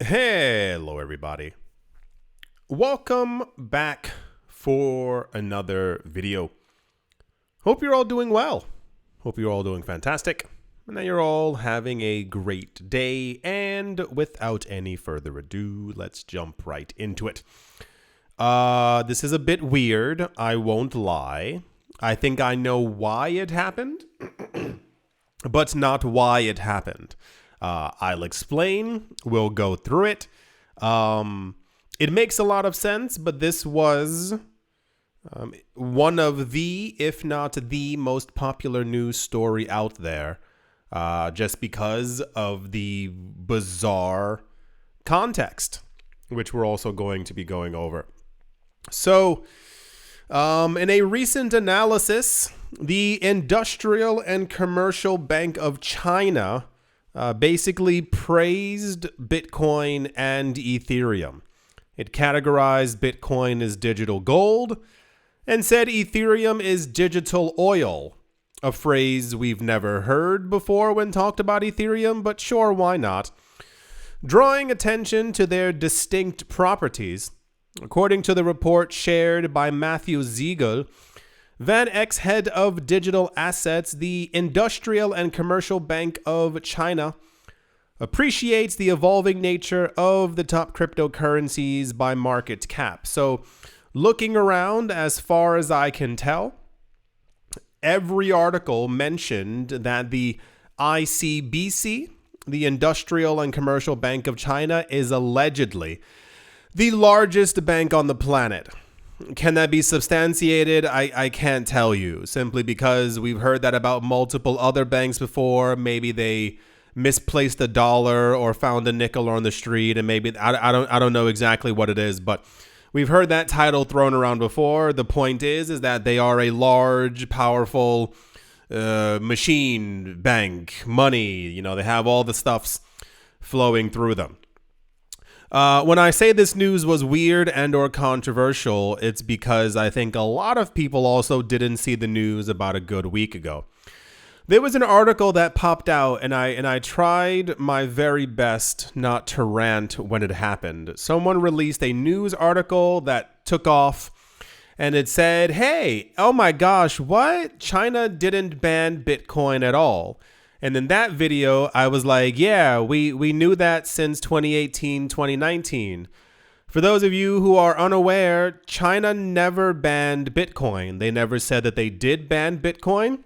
Hello, everybody. Welcome back for another video. Hope you're all doing well. Hope you're all doing fantastic. And that you're all having a great day. And without any further ado, let's jump right into it. This is a bit weird. I won't lie. I think I know why it happened, but not why it happened. I'll explain. We'll go through it. It makes a lot of sense, but this was one of the, if not the most popular news story out there, just because of the bizarre context, which we're also going to be going over. So, in a recent analysis, the Industrial and Commercial Bank of China basically praised Bitcoin and Ethereum. It categorized Bitcoin as digital gold and said Ethereum is digital oil, a phrase we've never heard before when talked about Ethereum, but sure, why not? Drawing attention to their distinct properties, according to the report shared by Matthew Ziegel, Van Eck's head of digital assets, the Industrial and Commercial Bank of China, appreciates the evolving nature of the top cryptocurrencies by market cap. So, looking around, as far as I can tell, every article mentioned that the ICBC, the Industrial and Commercial Bank of China, is allegedly the largest bank on the planet. Can that be substantiated? I can't tell you, simply because we've heard that about multiple other banks before. Maybe they misplaced a dollar or found a nickel on the street, and maybe I don't know exactly what it is, but we've heard that title thrown around before. The point is that they are a large, powerful machine bank, money. They have all the stuffs flowing through them. When I say this news was weird and or controversial, it's because I think a lot of people also didn't see the news about a good week ago. There was an article that popped out, and I tried my very best not to rant when it happened. Someone released a news article that took off, and it said, hey, oh my gosh, what? China didn't ban Bitcoin at all. And in that video, I was like, yeah, we knew that since 2018, 2019. For those of you who are unaware, China never banned Bitcoin. They never said that they did ban Bitcoin.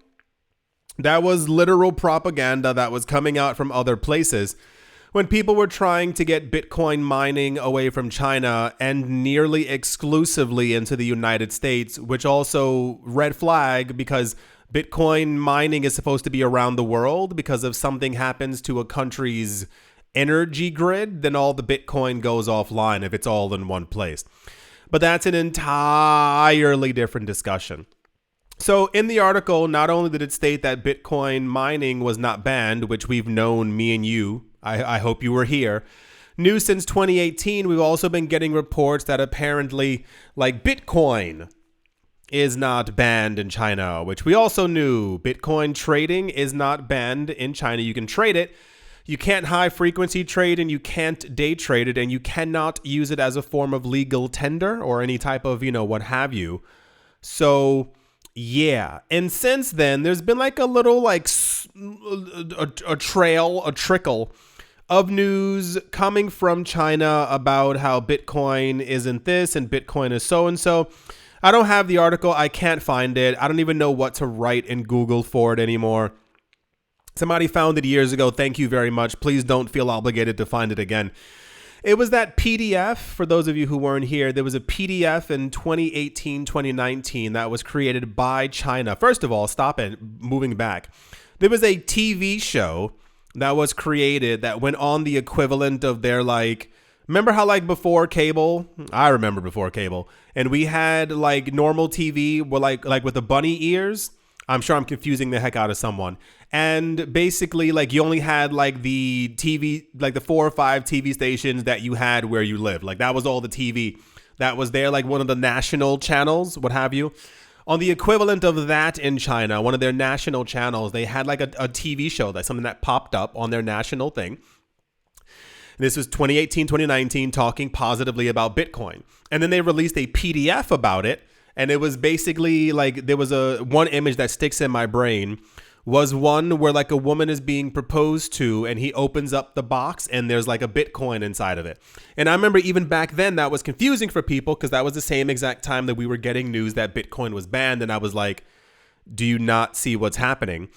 That was literal propaganda that was coming out from other places when people were trying to get Bitcoin mining away from China and nearly exclusively into the United States, which also red flag because Bitcoin mining is supposed to be around the world, because if something happens to a country's energy grid, then all the Bitcoin goes offline if it's all in one place. But that's an entirely different discussion. So in the article, not only did it state that Bitcoin mining was not banned, which we've known, me and you, I hope you were here, new since 2018, we've also been getting reports that apparently, like, Bitcoin is not banned in China, which we also knew. Bitcoin trading is not banned in China. You can trade it. You can't high frequency trade, and you can't day trade it, and you cannot use it as a form of legal tender or any type of, what have you. So, yeah. And since then, there's been like a little like a trickle of news coming from China about how Bitcoin isn't this and Bitcoin is so-and-so. I don't have the article. I can't find it. I don't even know what to write in Google for it anymore. Somebody found it years ago. Thank you very much. Please don't feel obligated to find it again. It was that PDF. For those of you who weren't here, there was a PDF in 2018, 2019 that was created by China. First of all, stop it. Moving back. There was a TV show that was created that went on the equivalent of their remember how before cable? I remember before cable. And we had normal TV with with the bunny ears. I'm sure I'm confusing the heck out of someone. And basically you only had the TV, the 4 or 5 TV stations that you had where you lived. That was all the TV that was there, one of the national channels, what have you. On the equivalent of that in China, one of their national channels, they had a TV show, that's something that popped up on their national thing. This was 2018, 2019, talking positively about Bitcoin. And then they released a PDF about it. And it was basically like, there was one image that sticks in my brain, was one where like a woman is being proposed to and he opens up the box and there's like a Bitcoin inside of it. And I remember even back then that was confusing for people because that was the same exact time that we were getting news that Bitcoin was banned. And I was like, do you not see what's happening?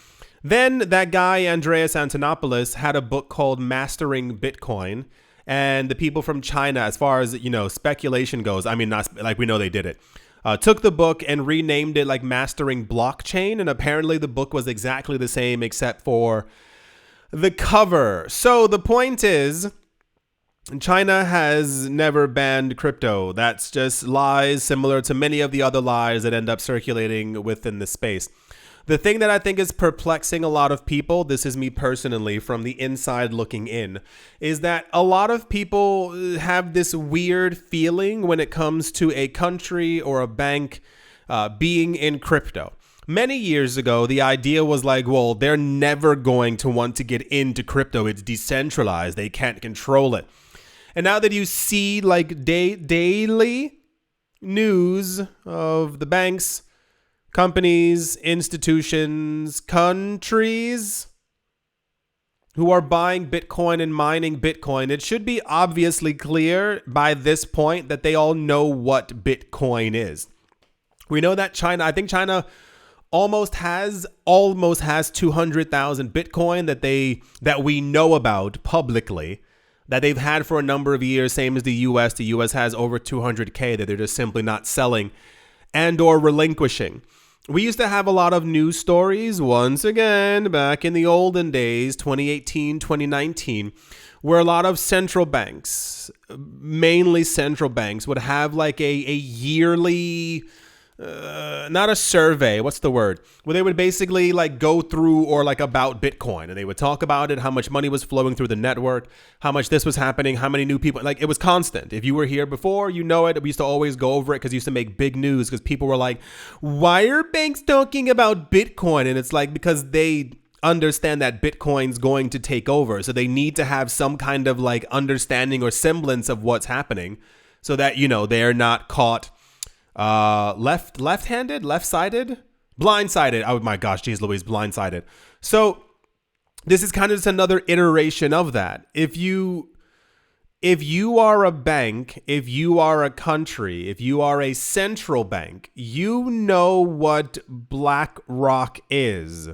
Then that guy, Andreas Antonopoulos, had a book called Mastering Bitcoin. And the people from China, as far as, speculation goes, I mean, not like we know they did it. Took the book and renamed it like Mastering Blockchain. And apparently the book was exactly the same except for the cover. So the point is, China has never banned crypto. That's just lies, similar to many of the other lies that end up circulating within the space. The thing that I think is perplexing a lot of people, this is me personally from the inside looking in, is that a lot of people have this weird feeling when it comes to a country or a bank being in crypto. Many years ago, the idea was like, well, they're never going to want to get into crypto. It's decentralized. They can't control it. And now that you see like daily news of the banks, companies, institutions, countries who are buying Bitcoin and mining Bitcoin, it should be obviously clear by this point that they all know what Bitcoin is. We know that I think China almost has 200,000 Bitcoin that we know about publicly, that they've had for a number of years, same as the US. The US has over 200K that they're just simply not selling and or relinquishing. We used to have a lot of news stories, once again, back in the olden days, 2018, 2019, where a lot of central banks, mainly central banks, would have like a yearly, not a survey, what's the word? Where they would basically like go through or like about Bitcoin, and they would talk about it, how much money was flowing through the network, how much this was happening, how many new people, like it was constant. If you were here before, you know it. We used to always go over it because it used to make big news because people were like, why are banks talking about Bitcoin? And it's like, because they understand that Bitcoin's going to take over. So they need to have some kind of like understanding or semblance of what's happening so that, they're not caught left-handed, left-sided, blindsided. Oh my gosh, geez Louise, blindsided. So this is kind of just another iteration of that. If you are a bank, if you are a country, if you are a central bank, you know what BlackRock is.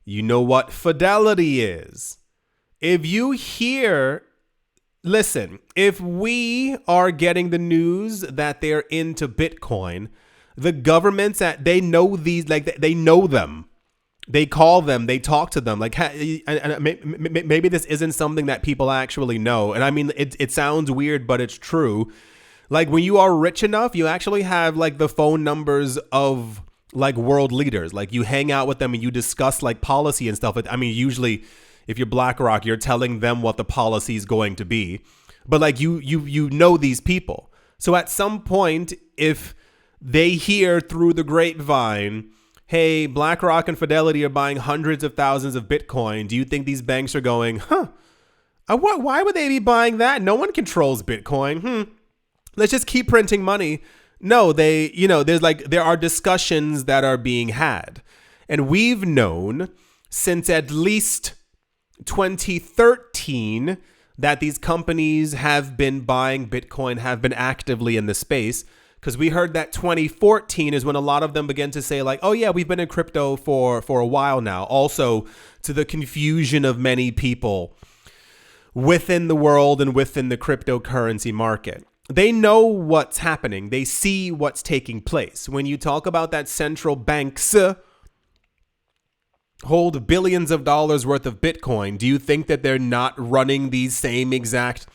You know what Fidelity is. If you hear Listen, if we are getting the news that they're into Bitcoin, the governments they know these, like they know them, they call them, they talk to them. Like maybe this isn't something that people actually know. And I mean, it sounds weird, but it's true. Like when you are rich enough, you actually have like the phone numbers of like world leaders. Like you hang out with them and you discuss like policy and stuff. I mean, usually if you're BlackRock, you're telling them what the policy is going to be. But like you know these people. So at some point, if they hear through the grapevine, hey, BlackRock and Fidelity are buying hundreds of thousands of Bitcoin, do you think these banks are going, why would they be buying that? No one controls Bitcoin. Let's just keep printing money. No, there are discussions that are being had. And we've known since at least 2013 that these companies have been buying Bitcoin, have been actively in the space, because we heard that 2014 is when a lot of them began to say like, oh yeah, we've been in crypto for a while now. Also to the confusion of many people within the world and within the cryptocurrency market. They know what's happening. They see what's taking place. When you talk about that central banks hold billions of dollars worth of Bitcoin, do you think that they're not running these same exact,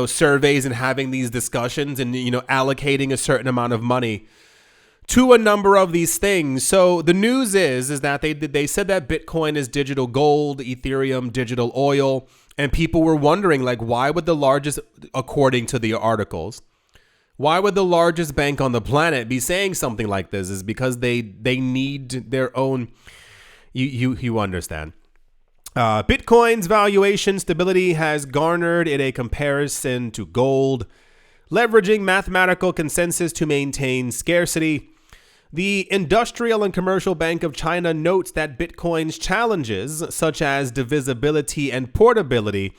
surveys and having these discussions and, allocating a certain amount of money to a number of these things? So the news is that they said that Bitcoin is digital gold, Ethereum, digital oil. And people were wondering, like, why would the largest, according to the articles, why would the largest bank on the planet be saying something like this? Is because they need their own. You understand. Bitcoin's valuation stability has garnered it a comparison to gold, leveraging mathematical consensus to maintain scarcity. The Industrial and Commercial Bank of China notes that Bitcoin's challenges, such as divisibility and portability,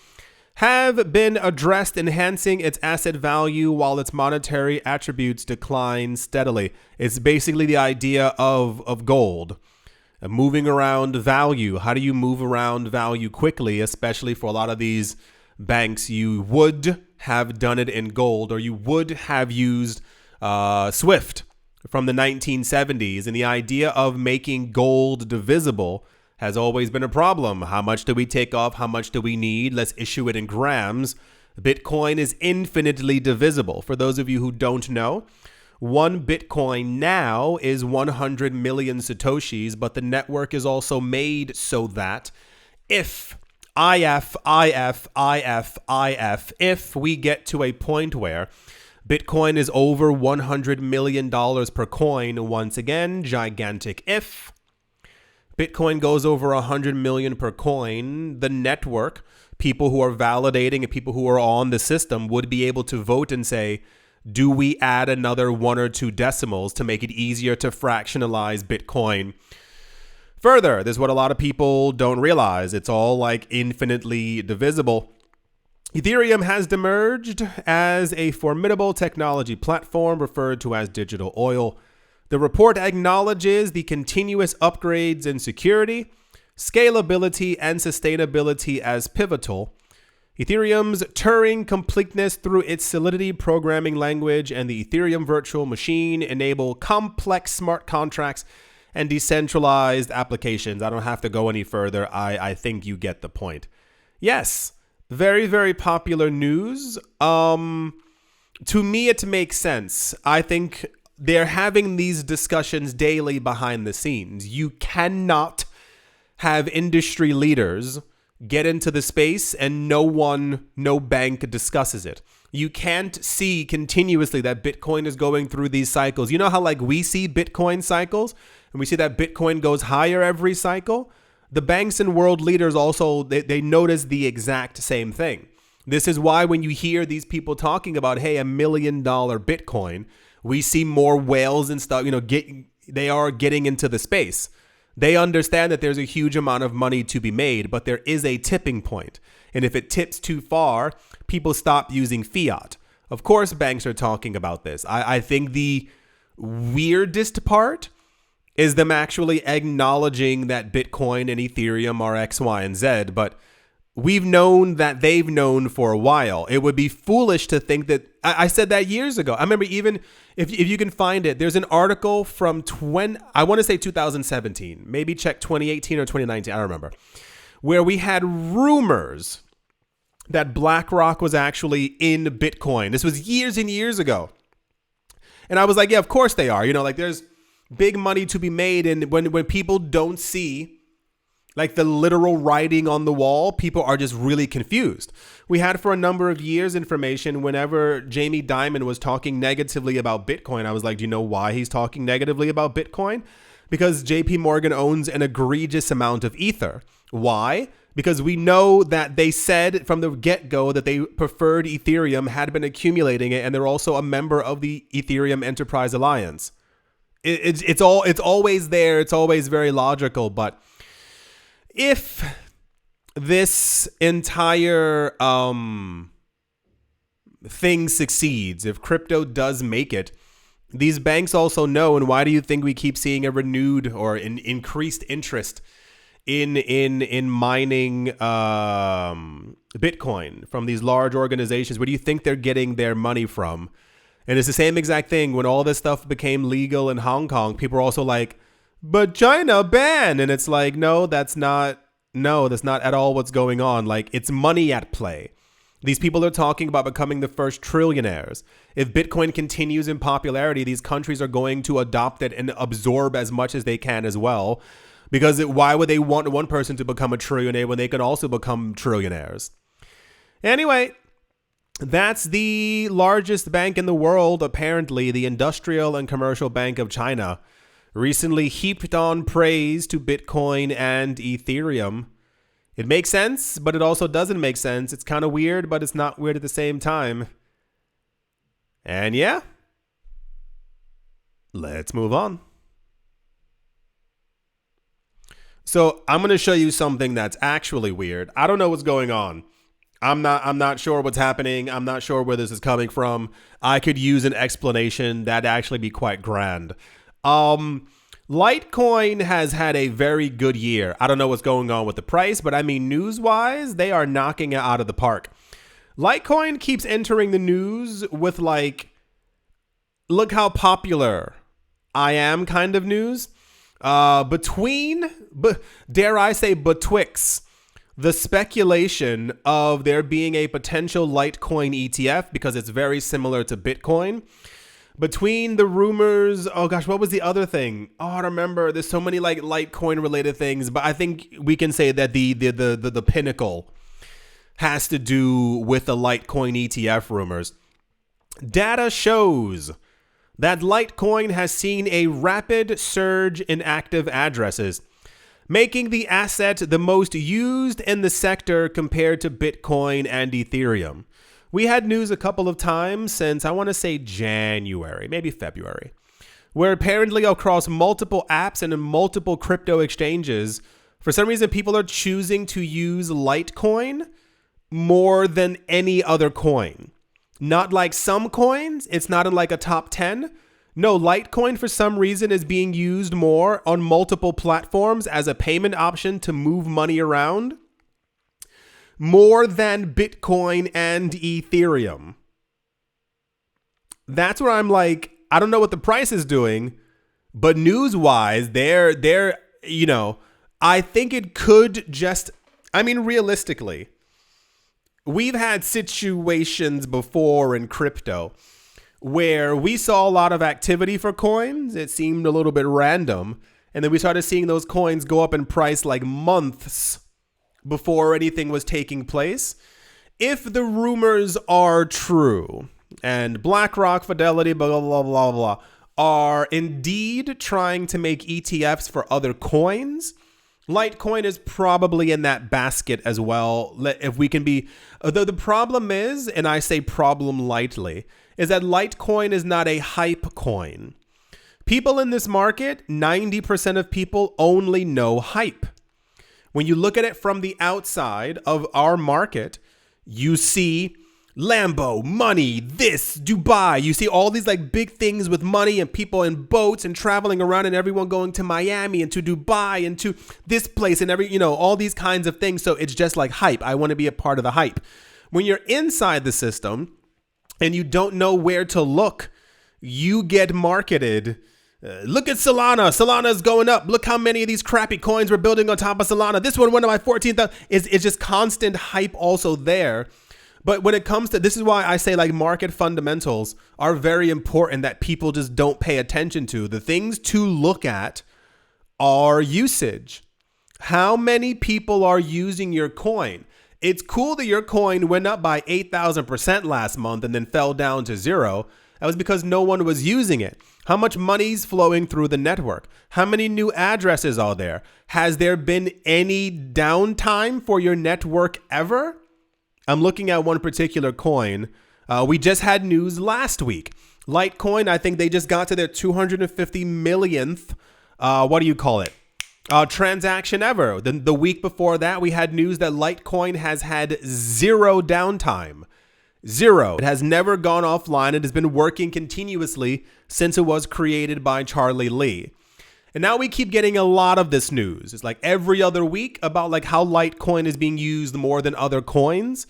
have been addressed, enhancing its asset value while its monetary attributes decline steadily. It's basically the idea of gold. Moving around value. How do you move around value quickly, especially for a lot of these banks? You would have done it in gold, or you would have used Swift from the 1970s. And the idea of making gold divisible has always been a problem. How much do we take off? How much do we need? Let's issue it in grams. Bitcoin is infinitely divisible. For those of you who don't know, one Bitcoin now is 100 million Satoshis, but the network is also made so that if if we get to a point where Bitcoin is over $100 million per coin, once again, gigantic if, Bitcoin goes over 100 million per coin, the network, people who are validating and people who are on the system would be able to vote and say, do we add another 1 or 2 decimals to make it easier to fractionalize Bitcoin? Further, this is what a lot of people don't realize. It's all like infinitely divisible. Ethereum has emerged as a formidable technology platform referred to as digital oil. The report acknowledges the continuous upgrades in security, scalability, and sustainability as pivotal. Ethereum's Turing completeness through its Solidity programming language and the Ethereum virtual machine enable complex smart contracts and decentralized applications. I don't have to go any further. I think you get the point. Yes, very, very popular news. To me, it makes sense. I think they're having these discussions daily behind the scenes. You cannot have industry leaders get into the space and no bank discusses it. You can't see continuously that Bitcoin is going through these cycles. You know how like we see Bitcoin cycles and we see that Bitcoin goes higher every cycle? The banks and world leaders also, they notice the exact same thing. This is why when you hear these people talking about, hey, $1 million Bitcoin, we see more whales and stuff, they are getting into the space. They understand that there's a huge amount of money to be made, but there is a tipping point. And if it tips too far, people stop using fiat. Of course, banks are talking about this. I think the weirdest part is them actually acknowledging that Bitcoin and Ethereum are X, Y, and Z. But we've known that they've known for a while. It would be foolish to think that I said that years ago. I remember even if you can find it, there's an article from 2017, maybe check 2018 or 2019. I don't remember, where we had rumors that BlackRock was actually in Bitcoin. This was years and years ago. And I was like, yeah, of course they are. Like there's big money to be made. And when people don't see like the literal writing on the wall, people are just really confused. We had for a number of years information whenever Jamie Dimon was talking negatively about Bitcoin. I was like, do you know why he's talking negatively about Bitcoin? Because JP Morgan owns an egregious amount of Ether. Why? Because we know that they said from the get-go that they preferred Ethereum, had been accumulating it, and they're also a member of the Ethereum Enterprise Alliance. It's always there. It's always very logical, but if this entire thing succeeds, if crypto does make it, these banks also know, and why do you think we keep seeing a renewed or an increased interest in mining Bitcoin from these large organizations? Where do you think they're getting their money from? And it's the same exact thing when all this stuff became legal in Hong Kong. People are also like, but China banned. And it's like, no, that's not at all what's going on. Like, it's money at play. These people are talking about becoming the first trillionaires. If Bitcoin continues in popularity, these countries are going to adopt it and absorb as much as they can as well. Because why would they want one person to become a trillionaire when they can also become trillionaires? Anyway, that's the largest bank in the world, apparently, the Industrial and Commercial Bank of China, recently heaped on praise to Bitcoin and Ethereum. It makes sense, but it also doesn't make sense. It's kind of weird, but it's not weird at the same time. And yeah, let's move on. So I'm going to show you something that's actually weird. I don't know what's going on. I'm not sure what's happening. I'm not sure where this is coming from. I could use an explanation. That'd actually be quite grand. Litecoin has had a very good year. I don't know what's going on with the price, but I mean, news-wise, they are knocking it out of the park. Litecoin keeps entering the news with like, look how popular I am kind of news. Dare I say, betwixt the speculation of there being a potential Litecoin ETF, because it's very similar to Bitcoin, between the rumors, oh gosh, what was the other thing? Oh, I don't remember. There's so many like Litecoin related things, but I think we can say that the pinnacle has to do with the Litecoin ETF rumors. Data shows that Litecoin has seen a rapid surge in active addresses, making the asset the most used in the sector compared to Bitcoin and Ethereum. We had news a couple of times since, I want to say January, maybe February, where apparently across multiple apps and in multiple crypto exchanges, for some reason, people are choosing to use Litecoin more than any other coin. Not like some coins, it's not in like a top 10. No, Litecoin for some reason is being used more on multiple platforms as a payment option to move money around, more than Bitcoin and Ethereum. That's where I'm like, I don't know what the price is doing, but news-wise, they're, you know, I think it could just, I mean, realistically, we've had situations before in crypto where we saw a lot of activity for coins. It seemed a little bit random. And then we started seeing those coins go up in price like months before anything was taking place. If the rumors are true and BlackRock, Fidelity, blah, blah, blah, blah, are indeed trying to make ETFs for other coins, Litecoin is probably in that basket as well. If we can be, though the problem is, and I say problem lightly, is that Litecoin is not a hype coin. People in this market, 90% of people only know hype. When you look at it from the outside of our market, you see Lambo, money, this, Dubai. You see all these like big things with money and people in boats and traveling around and everyone going to Miami and to Dubai and to this place and all these kinds of things. So it's just like hype. I want to be a part of the hype. When you're inside the system and you don't know where to look, you get marketed. Look at Solana. Solana's going up. Look how many of these crappy coins we're building on top of Solana. This one of my 14,000. It's just constant hype also there. But when it comes to, this is why I say like market fundamentals are very important that people just don't pay attention to. The things to look at are usage. How many people are using your coin? It's cool that your coin went up by 8,000% last month and then fell down to zero. That was because no one was using it. How much money's flowing through the network? How many new addresses are there? Has there been any downtime for your network ever? I'm looking at one particular coin. We just had news last week. Litecoin, I think they just got to their 250 millionth, transaction ever. Then the week before that, we had news that Litecoin has had zero downtime. Zero. It has never gone offline. It has been working continuously since it was created by Charlie Lee. And now we keep getting a lot of this news. It's like every other week about like how Litecoin is being used more than other coins.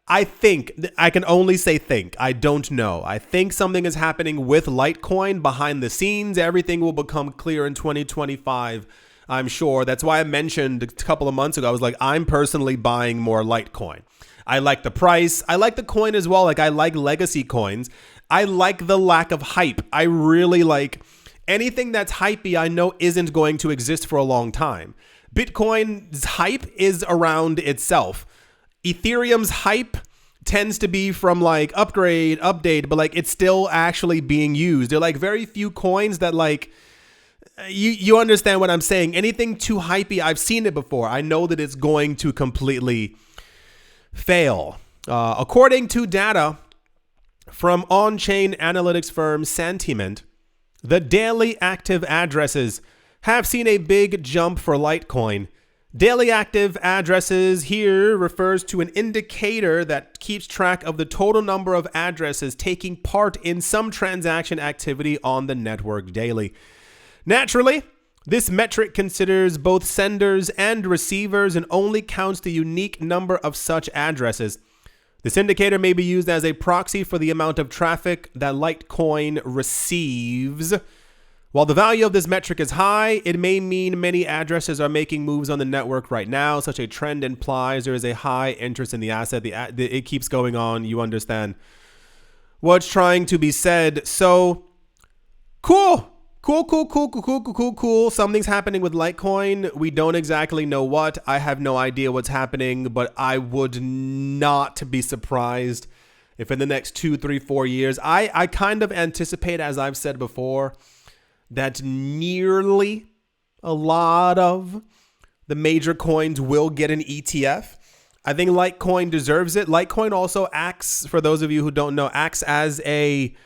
I think, I can only say think. I don't know. I think something is happening with Litecoin behind the scenes. Everything will become clear in 2025, I'm sure. That's why I mentioned a couple of months ago, I was like, I'm personally buying more Litecoin. I like the price. I like the coin as well. Like I like legacy coins. I like the lack of hype. I really like anything that's hypey, I know isn't going to exist for a long time. Bitcoin's hype is around itself. Ethereum's hype tends to be from like upgrade, update, but like it's still actually being used. There are like very few coins that like you understand what I'm saying. Anything too hypey, I've seen it before. I know that it's going to completely fail. According to data from on-chain analytics firm Sentiment, the daily active addresses have seen a big jump for Litecoin. Daily active addresses here refers to an indicator that keeps track of the total number of addresses taking part in some transaction activity on the network daily. Naturally, this metric considers both senders and receivers and only counts the unique number of such addresses. This indicator may be used as a proxy for the amount of traffic that Litecoin receives. While the value of this metric is high, it may mean many addresses are making moves on the network right now. Such a trend implies there is a high interest in the asset. It keeps going on. You understand what's trying to be said. So cool. Something's happening with Litecoin. We don't exactly know what. I have no idea what's happening, but I would not be surprised if in the next 2, 3, 4 years, I kind of anticipate, as I've said before, that nearly a lot of the major coins will get an ETF. I think Litecoin deserves it. Litecoin also acts, for those of you who don't know, acts as a,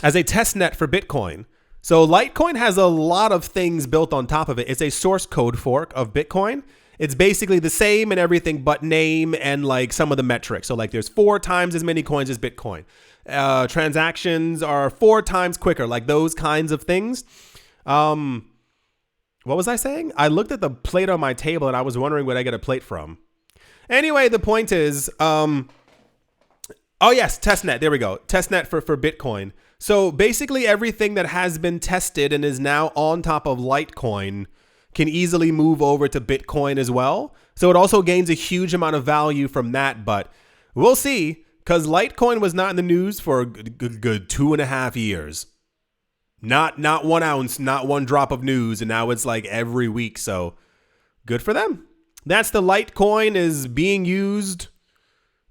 as a test net for Bitcoin. So Litecoin has a lot of things built on top of it. It's a source code fork of Bitcoin. It's basically the same in everything but name and like some of the metrics. So like there's 4 times as many coins as Bitcoin. Transactions are 4 times quicker, like those kinds of things. What was I saying? I looked at the plate on my table and I was wondering where I get a plate from. Anyway, the point is, oh yes, testnet. There we go. Testnet for Bitcoin. So basically everything that has been tested and is now on top of Litecoin can easily move over to Bitcoin as well. So it also gains a huge amount of value from that, but we'll see. Because Litecoin was not in the news for a good 2.5 years. Not 1 ounce, not 1 drop of news. And now it's like every week. So good for them. That's the Litecoin is being used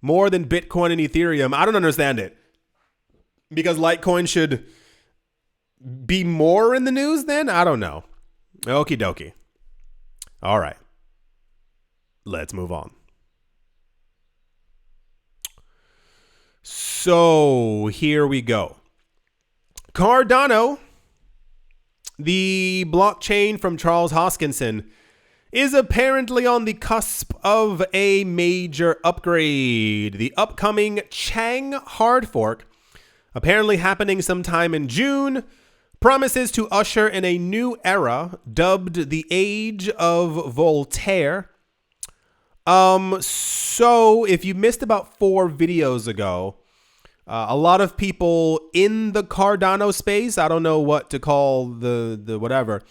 more than Bitcoin and Ethereum. I don't understand it. Because Litecoin should be more in the news then? I don't know. Okie dokie. All right. Let's move on. So here we go. Cardano, the blockchain from Charles Hoskinson, is apparently on the cusp of a major upgrade. The upcoming Chang hard fork, apparently happening sometime in June, promises to usher in a new era dubbed the Age of Voltaire. So if you missed about 4 videos ago, a lot of people in the Cardano space, I don't know what to call the whatever,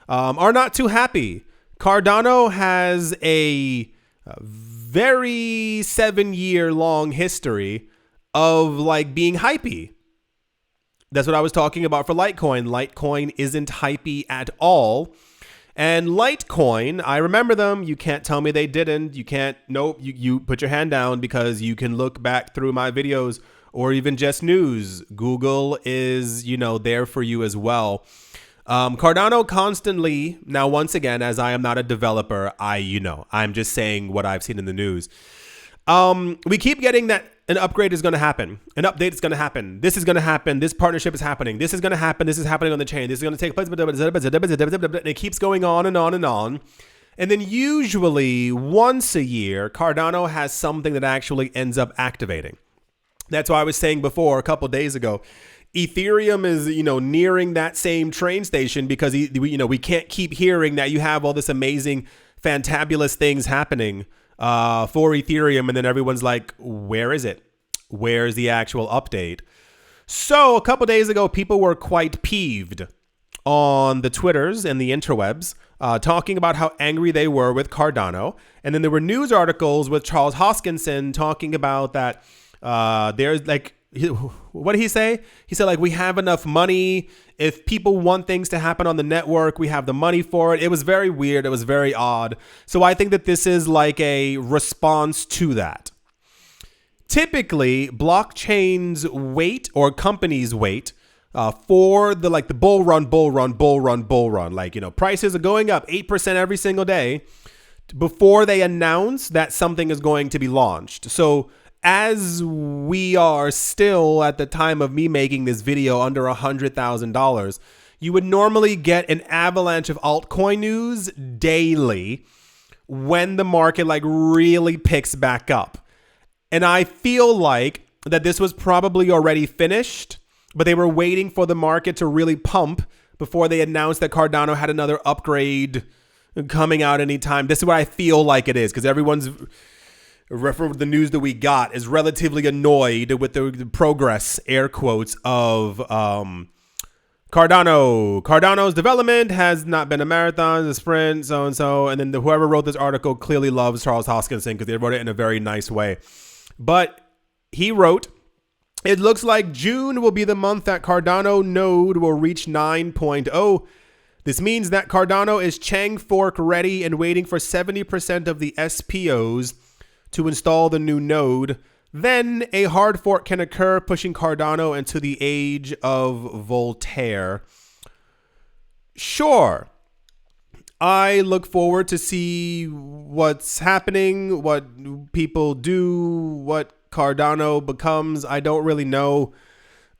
are not too happy. Cardano has a very 7-year long history of like being hypey. That's what I was talking about for Litecoin. Litecoin isn't hypey at all. And Litecoin, I remember them. You can't tell me they didn't. You can't. Nope. You put your hand down because you can look back through my videos or even just news. Google is, there for you as well. Cardano constantly, now once again, as I am not a developer, I'm just saying what I've seen in the news. We keep getting that an upgrade is going to happen. An update is going to happen. This is going to happen. This partnership is happening. This is going to happen. This is happening on the chain. This is going to take place. And it keeps going on and on and on. And then usually once a year, Cardano has something that actually ends up activating. That's why I was saying before, a couple days ago, Ethereum is, nearing that same train station because, we can't keep hearing that you have all this amazing, fantabulous things happening for Ethereum. And then everyone's like, where is it? Where's the actual update? So a couple days ago, people were quite peeved on the Twitters and the interwebs, talking about how angry they were with Cardano. And then there were news articles with Charles Hoskinson talking about that there's like, what did he say? He said, like, we have enough money. If people want things to happen on the network, we have the money for it. It was very weird. It was very odd. So I think that this is like a response to that. Typically, blockchains wait, or companies wait, for the bull run. Like, prices are going up 8% every single day before they announce that something is going to be launched. So as we are still at the time of me making this video under $100,000, you would normally get an avalanche of altcoin news daily when the market really picks back up. And I feel like that this was probably already finished, but they were waiting for the market to really pump before they announced that Cardano had another upgrade coming out anytime. This is what I feel like it is, because everyone's, for the news that we got, is relatively annoyed with the progress, air quotes, of Cardano. Cardano's development has not been a marathon, a sprint, so and so. And then whoever wrote this article clearly loves Charles Hoskinson because they wrote it in a very nice way. But he wrote, it looks like June will be the month that Cardano node will reach 9.0. This means that Cardano is Chang fork ready and waiting for 70% of the SPOs to install the new node. Then a hard fork can occur, pushing Cardano into the age of Voltaire. Sure. I look forward to see what's happening, what people do, what Cardano becomes. I don't really know.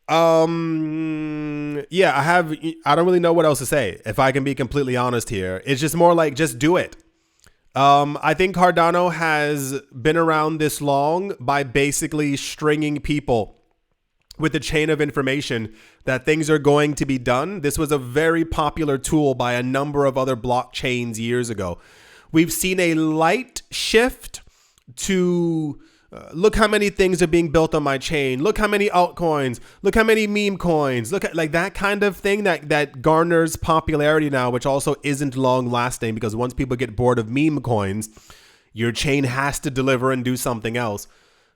I don't really know what else to say, if I can be completely honest here. It's just more like, just do it. I think Cardano has been around this long by basically stringing people with a chain of information that things are going to be done. This was a very popular tool by a number of other blockchains years ago. We've seen a light shift to look how many things are being built on my chain. Look how many altcoins. Look how many meme coins. Look at that kind of thing that garners popularity now, which also isn't long lasting, because once people get bored of meme coins, your chain has to deliver and do something else.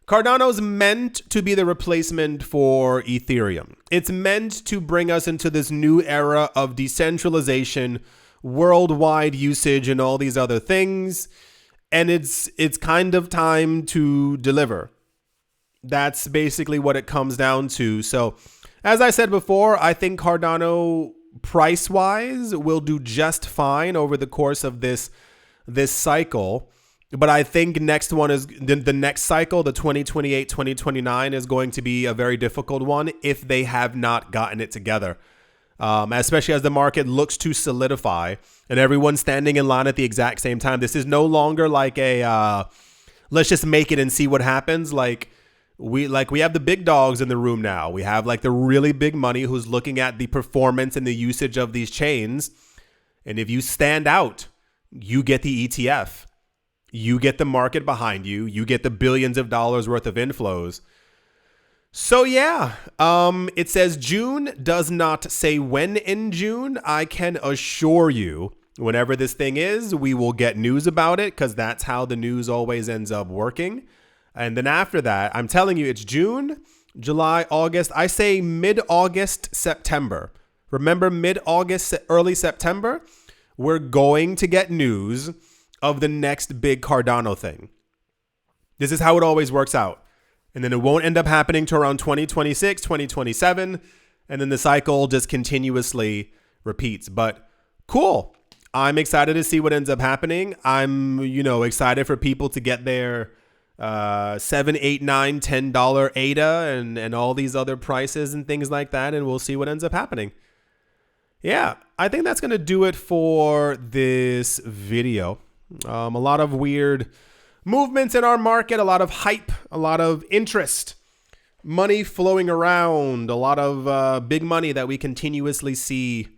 Cardano's meant to be the replacement for Ethereum. It's meant to bring us into this new era of decentralization, worldwide usage, and all these other things. And it's kind of time to deliver. That's basically what it comes down to. So, as I said before, I think Cardano price-wise will do just fine over the course of this cycle. But I think next one is the next cycle, the 2028, 2029, is going to be a very difficult one if they have not gotten it together. Especially as the market looks to solidify and everyone's standing in line at the exact same time. This is no longer like a let's just make it and see what happens. We have the big dogs in the room now. We have the really big money who's looking at the performance and the usage of these chains. And if you stand out, you get the ETF. You get the market behind you. You get the billions of dollars worth of inflows. So yeah, it says June, does not say when in June. I can assure you, whenever this thing is, we will get news about it, because that's how the news always ends up working. And then after that, I'm telling you, it's June, July, August. I say mid-August, September. Remember, mid-August, early September, we're going to get news of the next big Cardano thing. This is how it always works out. And then it won't end up happening to around 2026, 2027. And then the cycle just continuously repeats. But cool. I'm excited to see what ends up happening. I'm, excited for people to get their $7, $8, $9, $10 ADA and all these other prices and things like that. And we'll see what ends up happening. Yeah, I think that's going to do it for this video. A lot of weird movements in our market, a lot of hype, a lot of interest, money flowing around, a lot of big money that we continuously see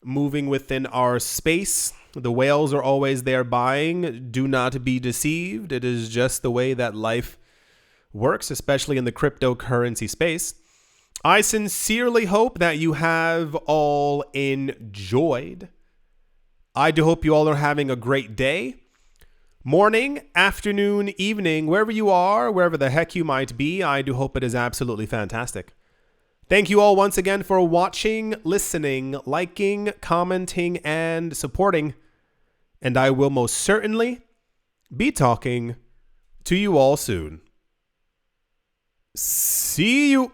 moving within our space. The whales are always there buying. Do not be deceived. It is just the way that life works, especially in the cryptocurrency space. I sincerely hope that you have all enjoyed. I do hope you all are having a great day. Morning, afternoon, evening, wherever you are, wherever the heck you might be, I do hope it is absolutely fantastic. Thank you all once again for watching, listening, liking, commenting, and supporting. And I will most certainly be talking to you all soon. See you.